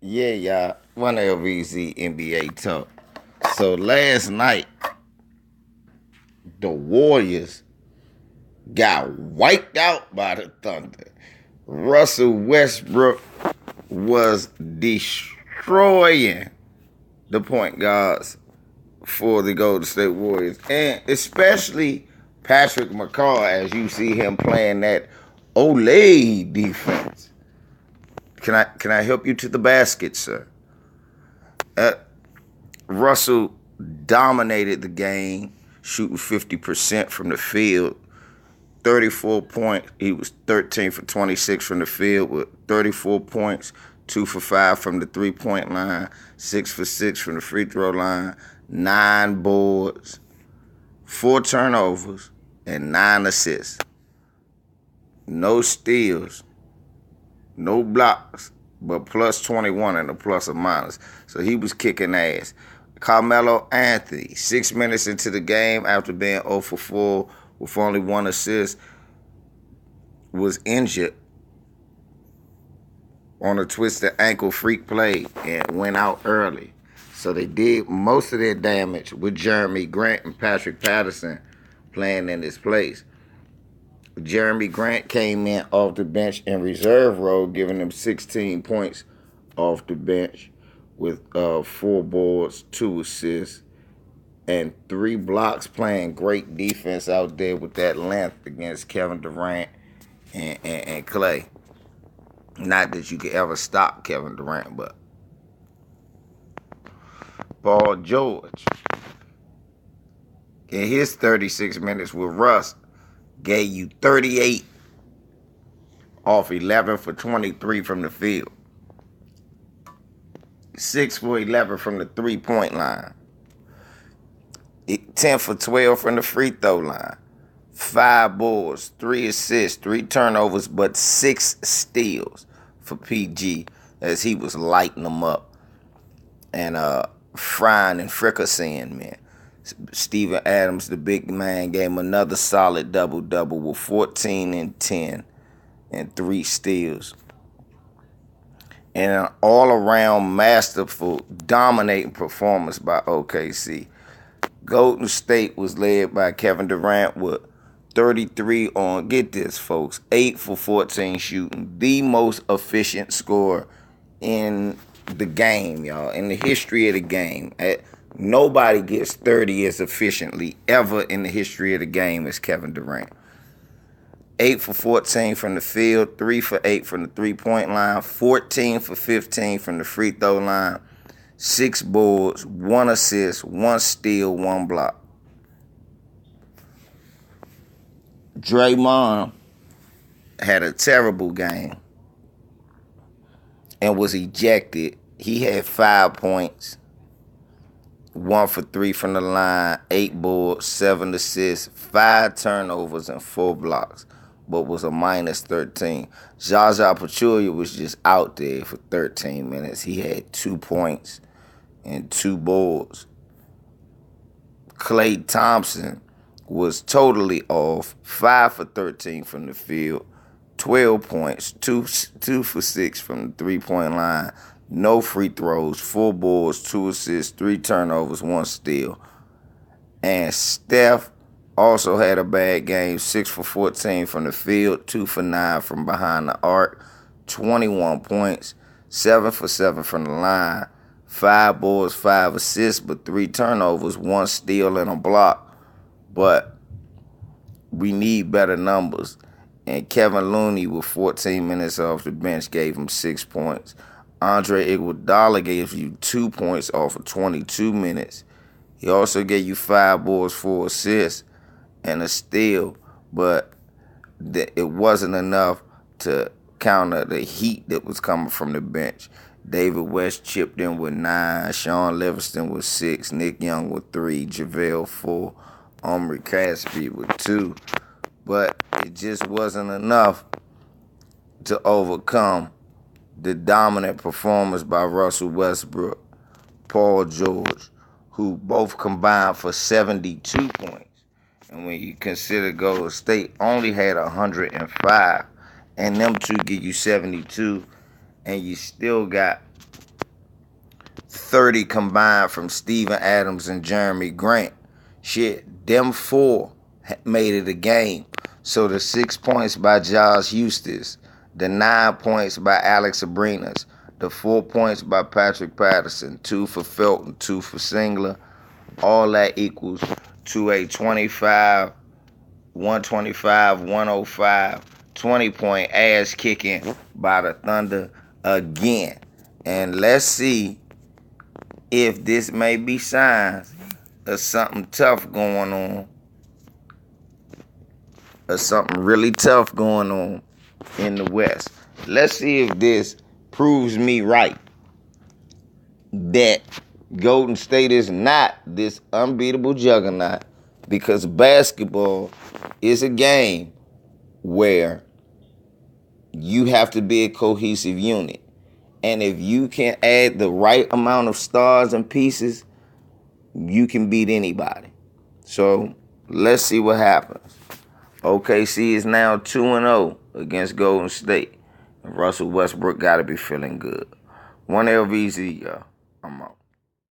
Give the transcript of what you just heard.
Yeah, y'all. One LVZ NBA talk. So last night, the Warriors got wiped out by the Thunder. Russell Westbrook was destroying the point guards for the Golden State Warriors, and especially Patrick McCaw, as you see him playing that Olay defense. Can I help you to the basket, sir? Uh, Russell dominated the game, shooting 50% from the field, 34 points. He was 13 for 26 from the field with 34 points, 2 for 5 from the three-point line, 6 for 6 from the free throw line, 9 boards, 4 turnovers, and 9 assists. No steals, no blocks, but plus 21 and a plus or minus. So he was kicking ass. Carmelo Anthony, 6 minutes into the game after being 0 for 4 with only 1 assist, was injured on a twisted ankle freak play and went out early. So they did most of their damage with Jeremy Grant and Patrick Patterson playing in his place. Jeremy Grant came in off the bench in reserve role, giving them 16 points off the bench with 4 boards, 2 assists, and 3 blocks, playing great defense out there with that length against Kevin Durant and Clay. Not that you could ever stop Kevin Durant, but Paul George, in his 36 minutes with Russ, gave you 38 off 11 for 23 from the field, 6 for 11 from the three-point line, 10 for 12 from the free throw line, 5 boards, 3 assists, 3 turnovers, but 6 steals for PG as he was lighting them up and frying and fricasseeing, man. Steven Adams, the big man, gave him another solid double-double with 14 and 10 and 3 steals. And an all-around masterful, dominating performance by OKC. Golden State was led by Kevin Durant with 33 on, get this, folks, 8 for 14 shooting. The most efficient scorer in the game, y'all, in the history of the game. Nobody gets 30 as efficiently ever in the history of the game as Kevin Durant. 8 for 14 from the field, 3 for 8 from the three-point line, 14 for 15 from the free throw line, 6 boards, 1 assist, 1 steal, 1 block. Draymond had a terrible game and was ejected. He had 5 points, 1 for 3 from the line, 8 boards, 7 assists, 5 turnovers, and 4 blocks, but was a minus 13. Zaza Pachulia was just out there for 13 minutes. He had 2 points and 2 boards. Klay Thompson was totally off, 5 for 13 from the field, 12 points, 2 for 6 from the three-point line, no free throws, 4 boards, 2 assists, 3 turnovers, 1 steal. And Steph also had a bad game, 6 for 14 from the field, 2 for 9 from behind the arc, 21 points, 7 for 7 from the line, 5 boards, 5 assists, but 3 turnovers, 1 steal, and a block. But we need better numbers. And Kevin Looney, with 14 minutes off the bench, gave him 6 points. Andre Iguodala gave you 2 points off of 22 minutes. He also gave you 5 boards, 4 assists, and a steal. But it wasn't enough to counter the heat that was coming from the bench. David West chipped in with 9, Sean Livingston with 6, Nick Young with 3, JaVale 4, Omri Caspi with 2. But it just wasn't enough to overcome the dominant performance by Russell Westbrook, Paul George, who both combined for 72 points. And when you consider Golden State only had 105, and them two give you 72, and you still got 30 combined from Steven Adams and Jeremy Grant. Shit, them four made it a game. So the 6 points by Josh Eustace, the 9 points by Alex Abrinas, the 4 points by Patrick Patterson, 2 for Felton, 2 for Singler, all that equals to a 125, 105, 20-point ass kicking by the Thunder again. And let's see if this may be signs of something tough going on, or something really tough going on in the West. Let's see if this proves me right that Golden State is not this unbeatable juggernaut, because basketball is a game where you have to be a cohesive unit. And if you can add the right amount of stars and pieces, you can beat anybody. So let's see what happens. OKC is now 2-0 against Golden State. And Russell Westbrook got to be feeling good. 1LVZ, y'all. I'm out.